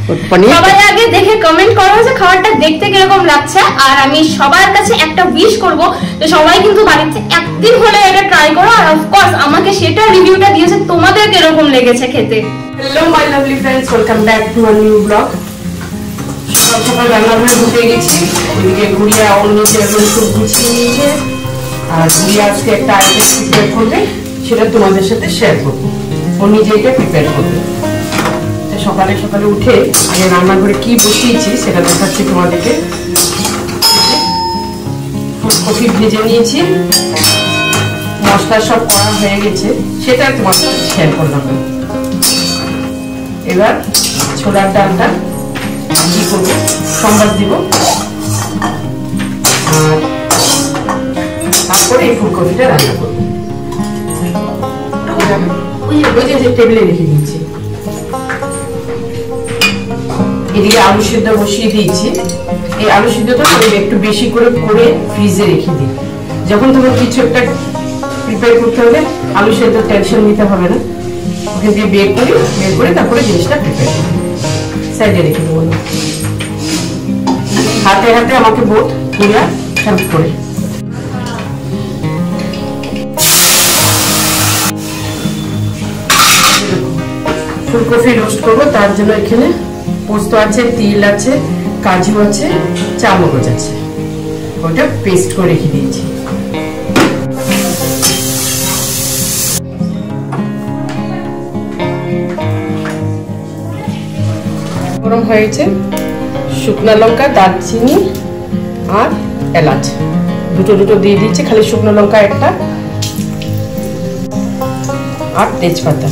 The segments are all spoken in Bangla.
সবাই আগে দেখে কমেন্ট করো যে খাবারটা দেখতে কিরকম লাগছে। আর আমি সবার কাছে একটা উইশ করব যে সবাই কিন্তু বাড়িতে একদিন হলে এটা ট্রাই করো, আর অফকোর্স আমাকে সেটা রিভিউটা দিয়েছে তোমাদের কিরকম লেগেছে খেতে। Hello my lovely friends, welcome back to a new blog. সকাল সকাল রান্নাঘরে ঢুকে গেছি। এদিকে গুড়িয়া ওর নিচে এখন সব গুছিয়ে নিয়েছে, আর গুড়িয়া আজকে একটা আইটেম প্রিপেয়ার করবে, সেটা তোমাদের সাথে শেয়ার করবো। ও নিজে এটা প্রিপেয়ার করবে। সকালে সকালে উঠে আগে রান্নাঘরে কি বসিয়েছি সেটা দেখাচ্ছি তোমাদেরকে। ফুলকপি ভেজে নিয়েছি, মশলা সব করা হয়ে গেছে, সেটা তোমার সাথে শেয়ার করলাম। এবার ছোলার ডালটা কি করবো, সম্বাদ দিব, আর তারপরে এই ফুলকপিটা রান্না করবো। টেবিলে রেখে দিচ্ছি। এদিকে আলু সিদ্ধ বসিয়ে দিয়েছি। এই আলু সিদ্ধটা আমি একটু বেশি করে ফ্রিজে রেখে দিই। যখন তোমার কিছু একটা প্রিপেয়ার করতে হবে, আলু সিদ্ধ টেনশন নিতে হবে না, ওকে দিয়ে বের করে তারপরে জিনিসটা প্রিপেয়ার করি, সাইডে রেখে দেবো। হাতে হাতে আমাকে বোধ পুরা হেল্প করে। ফুলকপি রোস্ট করবো, তার জন্য এখানে পোস্ত আছে, তিল আছে, কাজু আছে, চামগজ আছে, ওটা পেস্ট করে রেখে দিয়েছি। গরম হয়েছে, শুকনো লঙ্কা, দারচিনি আর এলাচ দুটো দিয়ে দিয়েছি, খালি শুকনো লঙ্কা একটা আর তেজপাতা।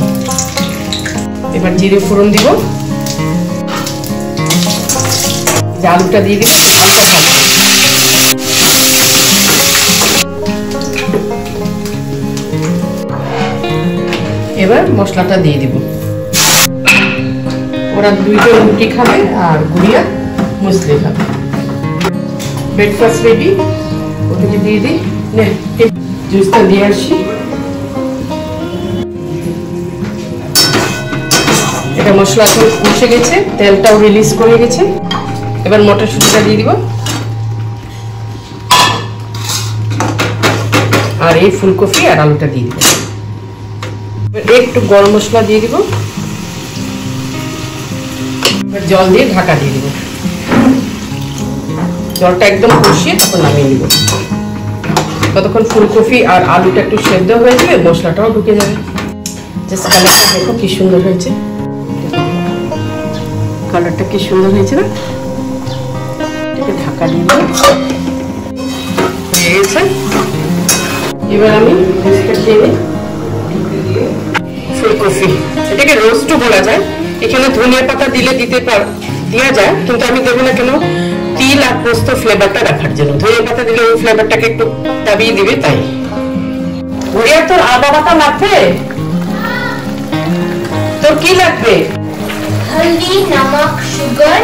এবার জিরে ফোড়ন দিব, আলুটা দিয়ে দিব, এবার মশলাটা দিয়ে দিব। ওরা দুইটা রুটি খাবে আর গুড়িয়া মুসলি খাবে। ব্রেকফাস্ট রেডি, ওটাকে দিয়ে দিই। জুসটা দিয়ে আসি। এটা মশলা কষে গেছে, তেলটাও রিলিজ করে গেছে। এবার মটরশুঁটিটা দিয়ে দিব, আর এই ফুলকপি আর আলুটা দিয়ে দিব। একটু গরম মশলা দিয়ে দিব, জল দিয়ে ঢাকা দিয়ে দিব। জলটা একদম কষিয়ে তারপর নামিয়ে নিব। ততক্ষণ ফুলকপি আর আলুটা একটু সেদ্ধ হয়ে যাবে, মশলাটাও ঢুকে যাবে। জাস্ট কালারটা দেখো কি সুন্দর হয়েছে, কালারটা কি সুন্দর হয়েছে না? ঢাকা দিয়ে দিয়েছে। এবার আমি ফুলকপি, এটাকে রোস্টও বলা যায়। এখানে ধনিয়া পাতা দেওয়া যায়, কিন্তু আমি দেবো না। কেন? তিল আর পোস্ত ফ্লেভারটা রাখার জন্য। ধনিয়া পাতা দিলে ওই ফ্লেভারটাকে একটু দাবিয়ে দিবে, তাই। ঘুরিয়া তোর আদা বাটা লাগবে? তোর কি লাগবে? হলদি, নমক, সুগার,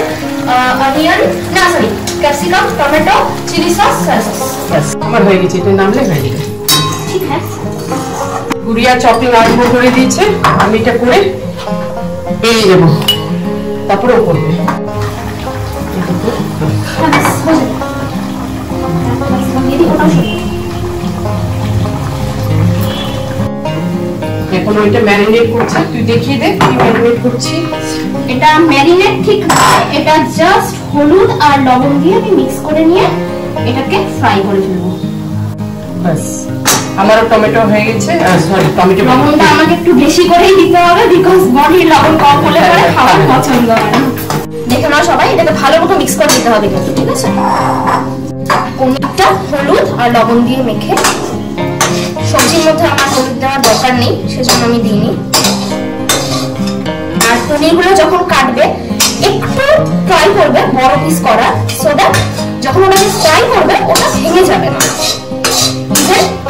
অনিয়ন, না sorry capsicum, tomato, chilli sauce, soya sauce. বাস আমার হয়ে গেছে, এটা নামলে হয়ে যাবে। ঠিক আছে। গুড়িয়া চপিং আরম্ভ করে দিয়েছে, আমি এটা করে বেরিয়ে যাবো, তারপরে ও করবে। এখন ওইটা ম্যারিনেট করছে, তুই দেখিয়ে দে কি ম্যারিনেট করছি। এটা ম্যারিনেট ঠিক না, এটা জাস্ট হলুদ আর লবণ দিয়ে আমি মিক্স করে নিয়ে এটাকে ফ্রাই করে ফেলবো। বাস আমারও টমেটো হয়ে গেছে। সরি, টমেটো লবণটা আমাকে একটু বেশি করেই দিতে হবে, বিকজ বডির লবণ কম হলে পরে খাবার পছন্দ হয় না। দেখে নাও সবাই, এটাকে ভালো মতো মিক্স করে দিতে হবে কিন্তু, ঠিক আছে? কোনটা হলুদ আর লবণ দিয়ে মেখে, সবজির মধ্যে আমার হলুদ দেওয়ার দরকার নেই, সেজন্য আমি দিইনি। আর পনিরগুলো যখন কাটবে একটু ট্রাই করবে বড় পিস করা, সো দ্যাট যখন ওটাকে ফ্রাই করবে ওটা ভেঙে যাবে না।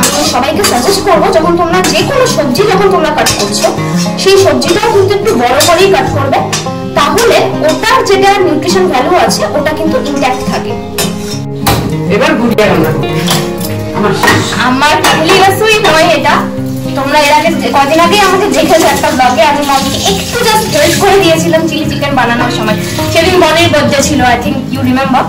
আমি সবাইকে সাজেস্ট করবো, যখন তোমরা যে কোনো সবজি যখন তোমরা কাট করছো, সেই সবজিটাও কিন্তু একটু বড় করেই কাট করবে, তাহলে ওটার যেটা নিউট্রিশন ভ্যালু আছে ওটা কিন্তু ইনট্যাক্ট থাকে। এবার গুড়িয়া রান্না করবে। আমার ডেইলি রেসিপি নয় এটা, তোমরা এর আগে কদিন আগে আমাকে দেখেছো একটা ব্লগে, আমি মমকে একটু জাস্ট হেল্প করে দিয়েছিলাম চিলি চিকেন বানানোর সময়। সেদিন বনের বার্থডে ছিল, আই থিঙ্ক ইউ রিমেম্বার।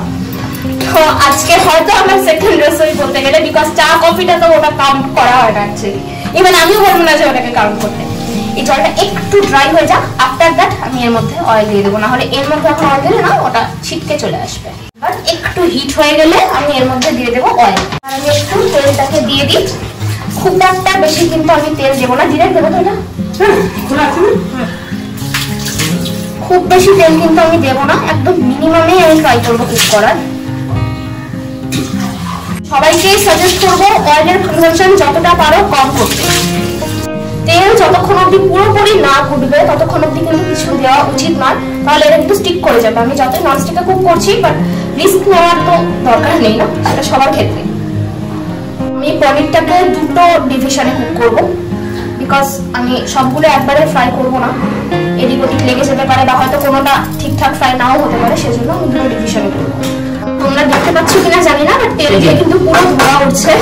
তো আজকে হয়তো আমার সেকেন্ড রেসিপি বলতে গেলে, বিকজ চা কফিটা তো ওটা কাউন্ট করা হয় না অ্যাকচুয়ালি, ইভেন আমিও বলবো না যে ওটাকে কাউন্ট করতে। এই জলটা একটু ড্রাই হয়ে যাক, আফটার দ্যাট আমি এর মধ্যে অয়েল দিয়ে দেবো, না হলে এর মধ্যে এখন অয়েল দিলে না ওটা ছিটকে চলে আসবে। বাট একটু হিট হয়ে গেলে আমি এর মধ্যে দিয়ে দেবো অয়েল। আর আমি একটু তেলটাকে দিয়ে দিই, খুব একটা বেশি কিন্তু আমি তেল দেবো না, ডিরেক্ট দেবো তো এটা। খুব বেশি তেল কিন্তু আমি দেবো না, একদম মিনিমামে আমি ট্রাই করবো কুক করার। সবাইকে সাজেস্ট করবো অয়েলের কনজাম্পশন যতটা পারো কম করতে। তেল যতক্ষণ অব্দি পুরোপুরি না ফুটবে ততক্ষণ অব্দি কিন্তু কিছু দেওয়া উচিত নয়, তাহলে এটা একটু স্টিক করে যাবে। আমি যতই ননস্টিকে কুক করছি, বাট রিস্ক নেওয়ার তো দরকার নেই না, সেটা সবার ক্ষেত্রে। আমি পনিরটাকে দুটো ডিভিশনে কুক করব, বিকজ আমি সবগুলো একবারে ফ্রাই করব না, এদিক ওদিক লেগে যেতে পারে বা হয়তো কোনোটা ঠিকঠাক ফ্রাই নাও হতে পারে, সেজন্য আমি দুটো ডিভিশনে করবো। তোমরা দেখতে পাচ্ছ কিনা জানি না, বাট তেল দিয়ে কিন্তু পুরো ধোয়া উঠছে,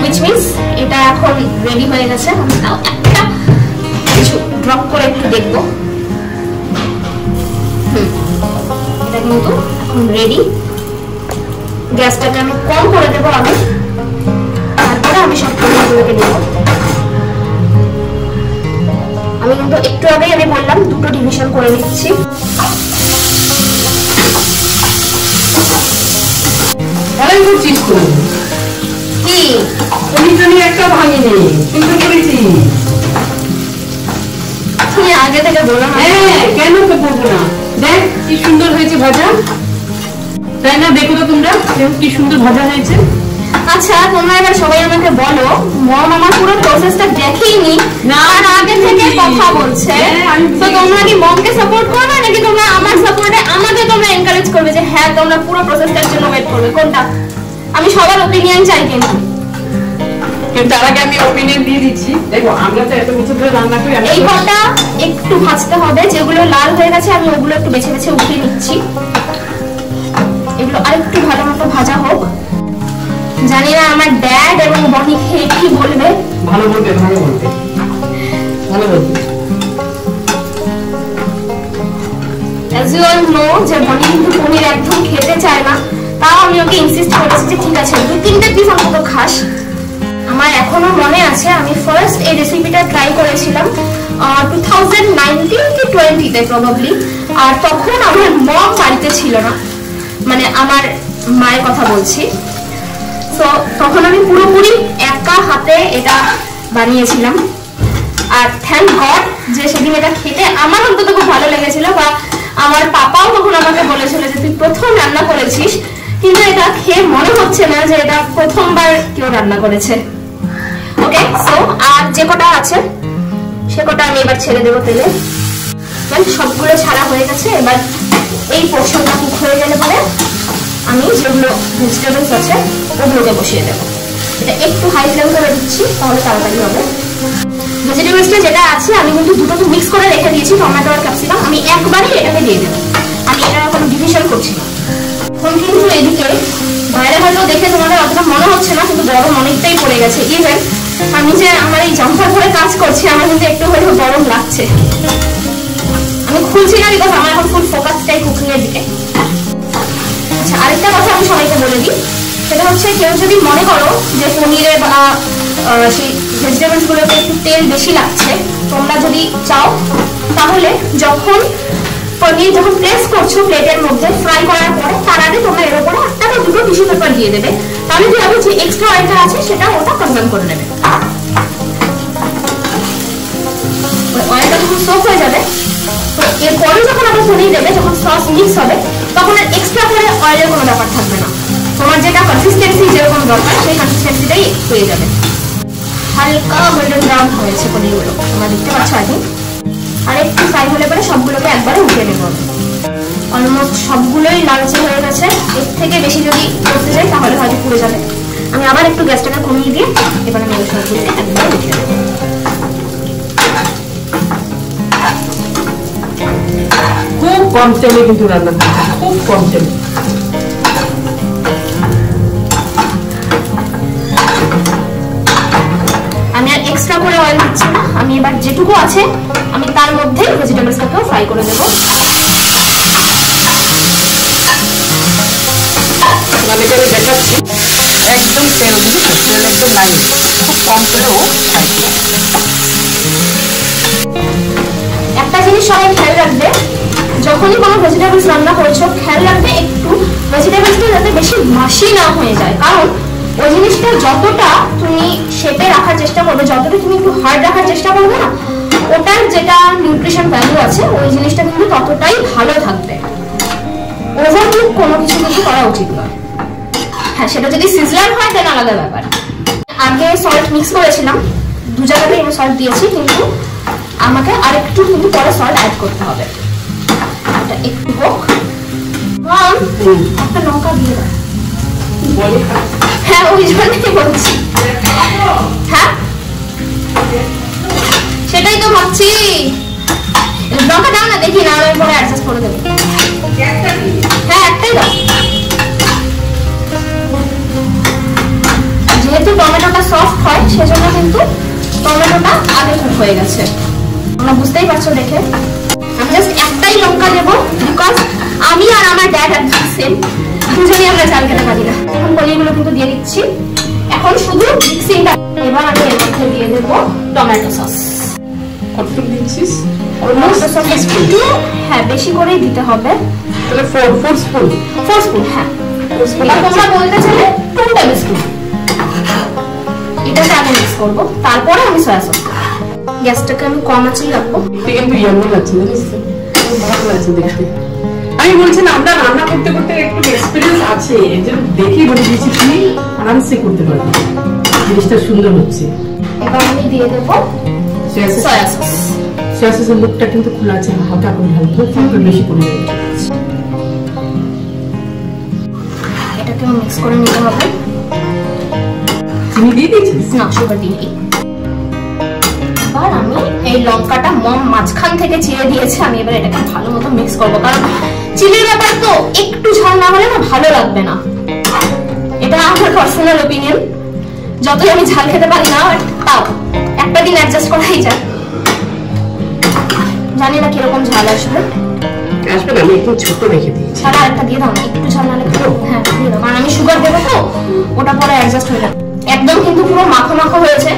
which means এটা এখন রেডি হয়ে গেছে। আমি তাও একটা কিছু ড্রপ করে একটু দেখবো। এটা কিন্তু এখন রেডি। গ্যাসটাকে আমি কম করে দেবো আগে, তারপরে আমি সব পনিরগুলোকে নেব। আমি কিন্তু একটু আগেই আমি বললাম দুটো ডিভিশন করে নিচ্ছি। কি একটা ভাঙিনি কিন্তু করেছি, তুমি আগে থেকে বলো না। কেন তো বলবো না, দেখ কি সুন্দর হয়েছে ভাজা, তাই না? দেখো তো তোমরা কি সুন্দর ভাজা হয়েছে। আচ্ছা তোমরা এবার সবাই আমাকে বলো, মম আমার পুরো প্রসেসটা দেখেইনি না, আর আগে থেকে কথা বলছে, তো তোমরা কি মমকে সাপোর্ট করবে নাকি তোমরা আমার সাপোর্টে আমাকে তোমরা এনকারেজ করবে যে হ্যাঁ তোমরা পুরো প্রসেসটার জন্য ওয়েট করবে? কোনটা? আমি সবার ওপিনিয়ন চাই কিন্তু তার আগে আমি ওপিনিয়ন দিয়ে দিচ্ছি। দেখো আমরা তো এত কিছু করে রান্না করি, এই কটা একটু ভাজতে হবে, যেগুলো লাল হয়ে গেছে আমি ওগুলো একটু বেছে বেছে উঠিয়ে নিচ্ছি। এগুলো আরেকটু ভালো মতো ভাজা হোক। জানি না আমার ড্যাড এবং বনি খেয়ে কি বলবে। ভালো বলবে, ভালো বলবে, ভালো বলবে। As you all know যে বনি কিন্তু পনির একদম খেতে চায় না, তাও আমি ওকে ইনসিস্ট করেছি যে ঠিক আছে 2-3টে পিস অন্তত খাস। আমার এখনো মনে আছে আমি ফার্স্ট এই রেসিপিটা ট্রাই করেছিলাম 2019 কি 20তে প্রবাবলি, আর তখন আমার মম বাড়িতে ছিল না, মানে আমার মায়ের কথা বলছি। তো তখন আমি পুরোপুরি একা হাতে এটা বানিয়েছিলাম, আর থ্যাংক গড যে সেদিন এটা খেতে আমার অন্তত খুব ভালো লেগেছিল, বা আমার পাপাও তখন আমাকে বলেছিল যে তুই প্রথম রান্না করেছিস, কিন্তু এটা খেয়ে মনে হচ্ছে না যে এটা প্রথমবার কেউ রান্না করেছে। ওকে, সো আর যে কটা আছে সে কটা আমি এবার ছেড়ে দেবো তেলে। সবগুলো ছাড়া হয়ে গেছে, এবার এই পোর্শনটা কুক হয়ে গেলে পরে আমি যেগুলো ভেজিটেবলস আছে ওগুলোকে বসিয়ে দেবো। এটা একটু হাই ফ্লেম করে দিচ্ছি, তাহলে তাড়াতাড়ি হবে। ভেজিটেবলসটা যেটা আছে আমি কিন্তু দুটোকে মিক্স করে রেখে দিয়েছি, টমেটো আর ক্যাপসিকাম। আমি একবারই এটাকে দিয়ে দেবো, আমি এটা কোনো ডিভিশন করছি না। এখন কিন্তু এদিকে বাইরে হয়তো দেখে তোমাদের অতটা মনে হচ্ছে না, কিন্তু গরম অনেকটাই পড়ে গেছে। ইভেন আমি যে আমার এই জাম্পার পরে কাজ করছি আমার কিন্তু একটু হলেও গরম লাগছে। আমি খুলছি না বিকজ আমার এখন ফুল ফোকাসটাই কুকিং এর দিকে। আচ্ছা, আরেকটা কথা আমি সবাইকে বলে দিই, সেটা হচ্ছে কেউ যদি মনে করো যে পনিরে বা সেই ভেজিটেবলস গুলোতে একটু তেল বেশি লাগছে, তোমরা যদি চাও তাহলে যখন পনির যখন প্লেস করছো প্লেটের মধ্যে ফ্রাই করার পরে তার আগে তোমরা এর উপরে একটা বা দুটো টিস্যু পেপার দিয়ে দেবে, তাহলে কি হবে যে এক্সট্রা অয়েলটা আছে সেটা ওটা কনজার্ভ করে নেবে। অয়েলটা যখন সোক হয়ে যাবে, তো এরপরে যখন আমরা পনির দেবে, যখন সস মিক্স হবে তখন আর এক্সট্রা করে অয়েলের কোনো ব্যাপার থাকবে না। তোমার যেটা কনসিস্টেন্সি যেরকম দরকার সেই কনসিস্টেন্সিটাই হয়ে যাবে। হালকা গোল্ডেন ব্রাউন হয়েছে পনিরগুলো, তোমরা দেখতে পাচ্ছ আগে। আর একটু ফ্রাই হলে পরে সবগুলোকে একবারে উঠিয়ে নেব। অলমোস্ট সবগুলোই লালচে হয়ে গেছে, এর থেকে বেশি যদি করতে যাই তাহলে হয়তো পুড়ে যাবে। আমি আবার একটু গ্যাসটাকে কমিয়ে দিয়ে এবার আমি সবগুলোকে একবারে উঠিয়ে নেব। খুব কম তেলে কিন্তু রান্না করতে, খুব কম তেলে। আমি আর এক্সট্রা এক্সট্রা করে অয়েল দিচ্ছি না, আমি এবার যেটুকু আছে আমি তার মধ্যে ভেজিটেবলসটাকেও ফ্রাই করে দেবো। আমি দেখাচ্ছি একদম তেল বুঝেছো, তেল একদম নাই, খুব কম করেও একটা জিনিস সবাই খেয়াল রাখবে, যখনই কোনো ভেজিটেবলস রান্না করছো খেয়াল রাখবে একটু ভেজিটেবলসটা যাতে বেশি মাসি না হয়ে যায়, কারণ ওই জিনিসটা যতটা তুমি শেপে রাখার চেষ্টা করবে, যতটা তুমি একটু হার্ড রাখার চেষ্টা করবে না, ওটার যেটা নিউট্রিশন ভ্যালু আছে ওই জিনিসটা কিন্তু ততটাই ভালো থাকবে। ওভারকুক কোনো কিছু কিন্তু করা উচিত নয়। হ্যাঁ, সেটা যদি সিজলার হয় তাহলে আলাদা ব্যাপার। আগে সল্ট মিক্স করেছিলাম, 2 জায়গাতেই আমি সল্ট দিয়েছি, কিন্তু আমাকে আরেকটু কিন্তু পরে সল্ট অ্যাড করতে হবে। এটা একটু হোক। একটা লঙ্কা দিয়ে দাও। হ্যাঁ, ওই জন্যই বলছি। হ্যাঁ, সেটাই তো ভাবছি। লঙ্কা দাও না, দেখি না আমি পরে অ্যাডজাস্ট করে দেবো। হ্যাঁ, একটাই দাও। যেহেতু টমেটোটা সফট হয় সেজন্য কিন্তু টমেটোটা আগে কুক হয়ে গেছে, তোমরা বুঝতেই পারছো দেখে। আমি জাস্ট একটাই লঙ্কা দেবো, বিকজ আমি আর আমার ড্যাড আর সেম, দুজনেই আমরা চাল খেতে পারি না। এখন পনিরগুলো কিন্তু দিয়ে দিচ্ছি। এখন শুধু মিক্সিংটা, এবার আমি এর মধ্যে দিয়ে দেবো টমেটো সস। কতটুকু দিচ্ছিস? টমেটো সস একটু, হ্যাঁ, বেশি করেই দিতে হবে। তাহলে 4 স্পুন। 4 স্পুন, হ্যাঁ। তোমরা বলতে চাইলে 2 টেবিল স্পুন। এটাকে আগে মিক্স করবো, তারপরে আমি সয়া সস। গ্যাসটাকে আমি কম আঁচেই রাখবো। কিন্তু ইয়াম্মি লাগছে, জানিস তো, ভালো লাগছে দেখতে। আমি বলছি না, আমরা রান্না করতে করতে একটু এক্সপেরিয়েন্স আছে, এর জন্য দেখেই বলে দিয়েছি তুমি আরামসে করতে পারবে, জিনিসটা সুন্দর হচ্ছে। এবার আমি দিয়ে দেবো সয়া সস। সয়া সসের মুখটা কিন্তু খোলা আছে, হালকা করে ঢালতে হবে, বেশি করে এটাকেও মিক্স করে নিতে হবে। চিনি দিয়ে দিয়েছিস? না, সুগার দিই। এবার আমি এই লঙ্কাটা মম মাঝখান থেকে চিড়ে দিয়েছে, আমি এবার এটাকে ভালো মতো মিক্স করবো, কারণ চিলির ব্যাপার তো একটু ঝাল না হলে না ভালো লাগবে না। এটা আমার পার্সোনাল ওপিনিয়ন, যতই আমি ঝাল খেতে পারি না, তাও একটা দিন অ্যাডজাস্ট করাই যায়। জানি না কিরকম ঝাল আসবে। আসবে না, আমি একটু ছোট রেখে দিয়েছি। ছাড়া একটা দিয়ে দাও না, একটু ঝাল না লাগবে। হ্যাঁ, দিয়ে দাও, কারণ আমি সুগার দেবো তো, ওটা পরে অ্যাডজাস্ট হয়ে যাবে। একদম কিন্তু পুরো মাখো মাখো হয়েছে।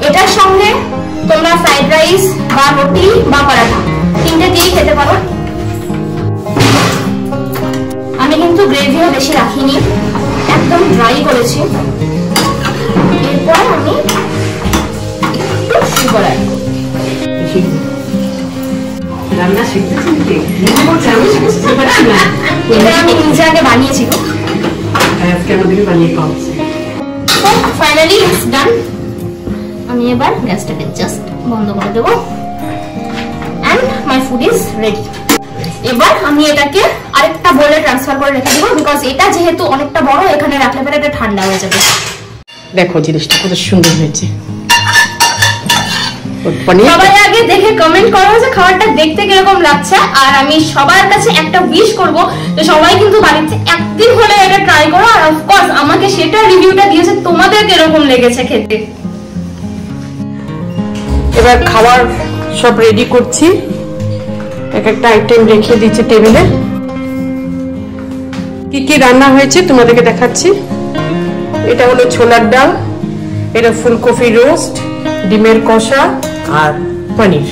এটার সঙ্গে তোমরা ফ্রাইড রাইস বা রুটি বা পরাঠা 3টে দিয়েই খেতে পারো। আমি কিন্তু গ্রেভিও বেশি রাখিনি, একদম ড্রাই করেছি। এরপর আমি একটু সুগার অ্যাড করব। রান্না শিখতেছি নাকি? এটা আমি নিজে আগে বানিয়েছি গো। আজকে আমাদেরকে বানিয়ে খাওয়াচ্ছি। Finally it's done. আমি এবার গ্যাসটাকে জাস্ট বন্ধ করে দেবো, and my food is ready. এবার আমি এটাকে আরেকটা বোলে ট্রান্সফার করে রেখে দেবো, বিকজ এটা যেহেতু অনেকটা বড়, এখানে রাখলে পরে এটা ঠান্ডা হয়ে যাবে। দেখো জিনিসটা কত সুন্দর হয়েছে। সবাই আগে দেখে কমেন্ট করো যে খাবারটা দেখতে কিরকম লাগছে, আর আমি সবার কাছে একটা উইশ করব যে সবাই কিন্তু বাড়িতে একদিন হলে এটা ট্রাই করো, আর অফকোর্স আমাকে সেটা রিভিউটা দিয়েছে তোমাদের কিরকম লেগেছে খেতে। এবার খাবার সব রেডি করছি, এক একটা আইটেম রেখে দিচ্ছি টেবিলে। কি কি রান্না হয়েছে তোমাদেরকে দেখাচ্ছি। এটা হলো ছোলার ডাল, এটা ফুলকপি রোস্ট, ডিমের কষা আর পনির,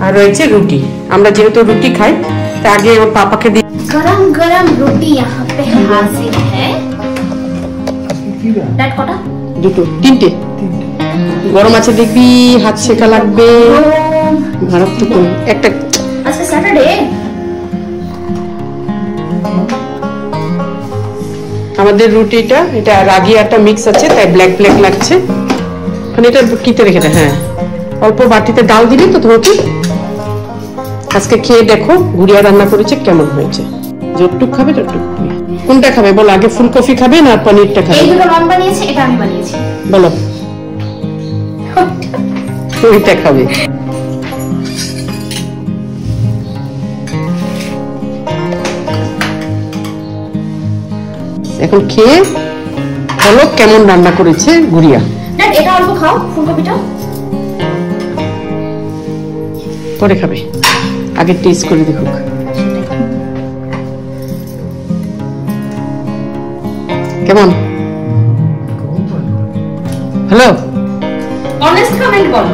আর রয়েছে রুটি। আমরা যেহেতু রুটি খাই তা আগে ওর পাপাকে দিই। गरम गरम रोटी यहाँ पे हाजिर है। ডাট কটা? দুটো, তিনটে। গরম আছে দেখবি, হাত শেখা লাগবে। ভারত তো কোন একটা। আজকে স্যাটারডে। আমাদের রুটিটা এটা রাগি আটা মিক্স আছে, তাই ব্ল্যাক ব্ল্যাক লাগছে। মানে এটা কিতে রেখে দে। হ্যাঁ, অল্প বাটিতে ডাল দিবি তো তোমাকে। আজকে খেয়ে দেখো গুড়িয়া রান্না করেছে কেমন হয়েছে। যতটুক খাবে ততটুক। কোনটা খাবে বলো আগে, ফুলকপি খাবে না পনিরটা খাবে? এই দুটো মম বানিয়েছে, এটা আমি বানিয়েছি। বলো ওইটা খাবে। এখন খেয়ে বলো কেমন রান্না করেছে গুড়িয়া। এটা অল্প খাও, ফুলকপিটা পরে খাবে, আগে টেস্ট করে দেখুক। কেমন? হ্যালো, অনেস্ট কমেন্ট করো।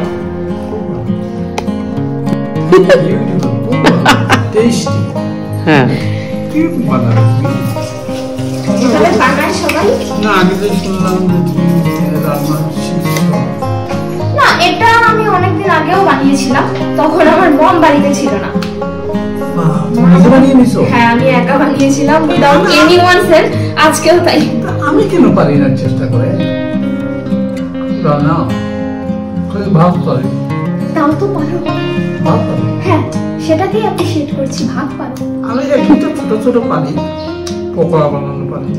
টেস্টি। হ্যাঁ কি বানাবে তুমি? এভাবে বানায় সবাই? না, আগে তো শুনলাম যে তুমি রান্না শিখছো। না, এটা আমি অনেকদিন আগেও বানিয়েছিলাম, তখন আমার মম বাড়িতে ছিল না। তুমি নিজে বানিয়ে নিছো? হ্যাঁ, আমি একা বানিয়েছিলাম উইদাউট এনিওয়ানস হেল্প। আজকেও তাই। আমি কেন পারি না চেষ্টা করে রান্না করে? ভাত পারি। তাও তো পারো। ভাত পারি। হ্যাঁ, সেটাকেই অ্যাপ্রিশিয়েট করছি, ভাত পারো। আমি একটু ছোট ছোট পারি, পকোড়া বানানো পারি।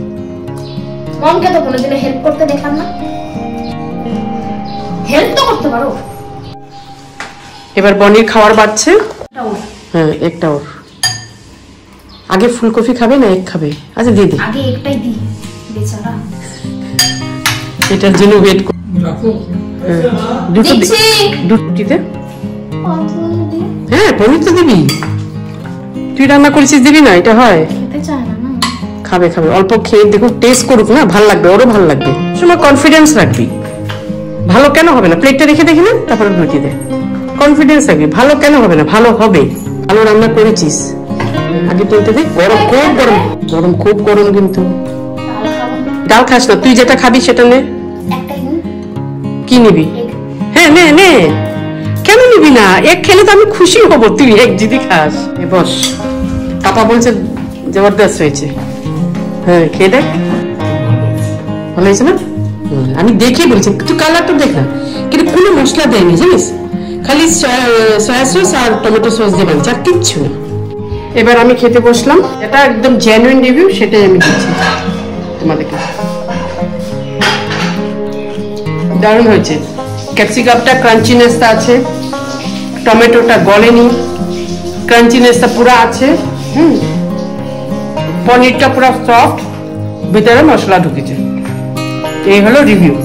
মমকে তো কোনোদিনও হেল্প করতে দেখলাম না। হেল্প তো করতে পারো। এবার বনির খাবার বাড়ছে। এটা ওর। হ্যাঁ, একটা ওর। আগে ফুলকপি খাবে না এক খাবে? আচ্ছা দিদি, আগে একটাই দিই, বেচারা। এটার জন্য ওয়েট রাখো। দুটো দিচ্ছি। দুটিতে। কত দিই? হ্যাঁ, পনির তো দিবি, তুই রান্না করেছিস, দিবি না? এটা হয়? খেতে চায় না না। খাবে খাবে, অল্প খেয়ে দেখুক, টেস্ট করুক না, ভালো লাগবে, ওরও ভালো লাগবে। সময় কনফিডেন্স রাখবি, ভালো কেন হবে না? প্লেটটা রেখে দেখি না, তারপরে রুটি দে। কনফিডেন্স রাখবি, ভালো কেন হবে না? ভালো হবে, ভালো রান্না করেছিস। আগে তুলতে দে। গরম খুব গরম, গরম খুব গরম কিন্তু। ডাল খাবো না। ডাল খাস না, তুই যেটা খাবি সেটা নে। একটাই নিই। কি নিবি? হ্যাঁ নে নে, কেন নিবি না? এক খেলে তো আমি খুশি হব, তুই এক যদি খাস। এ বস, পাপা বলছে জবরদস্ত হয়েছে। হ্যাঁ, খেয়ে দেখ, ভালো হয়েছে না? আমি দেখে বলছি, তুই কালারটা দেখ না, কিন্তু কোনো মশলা দেয়নি জানিস, খালি সয়া সস আর টমেটো সস দিয়ে বানিয়েছে, আর কিচ্ছু না। এবার আমি খেতে বসলাম, এটা একদম জেনুইন রিভিউ, সেটাই আমি দিচ্ছি তোমাদেরকে। দারুণ হয়েছে, ক্যাপসিকামটা ক্রাঞ্চিনেসটা আছে, টমেটোটা গলেনি, ক্রাঞ্চিনেসটা পুরো আছে। পনিরটা পুরো সফট, ভিতরে মশলা ঢুকেছে। এই হলো রিভিউ,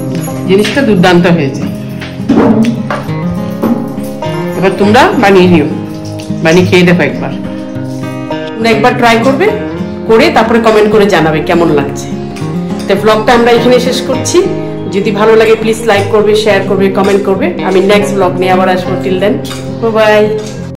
জিনিসটা দুর্দান্ত হয়েছে। এবার তোমরা বানিয়ে নিও, বানিয়ে খেয়ে দেখো একবার। তোমরা একবার ট্রাই করবে, করে তারপরে কমেন্ট করে জানাবে কেমন লাগছে। তো ব্লগটা আমরা এখানে শেষ করছি। যদি ভালো লাগে প্লিজ লাইক করবে, শেয়ার করবে, কমেন্ট করবে। আমি নেক্সট ব্লগ নিয়ে আবার আসবো। Till then, bye by.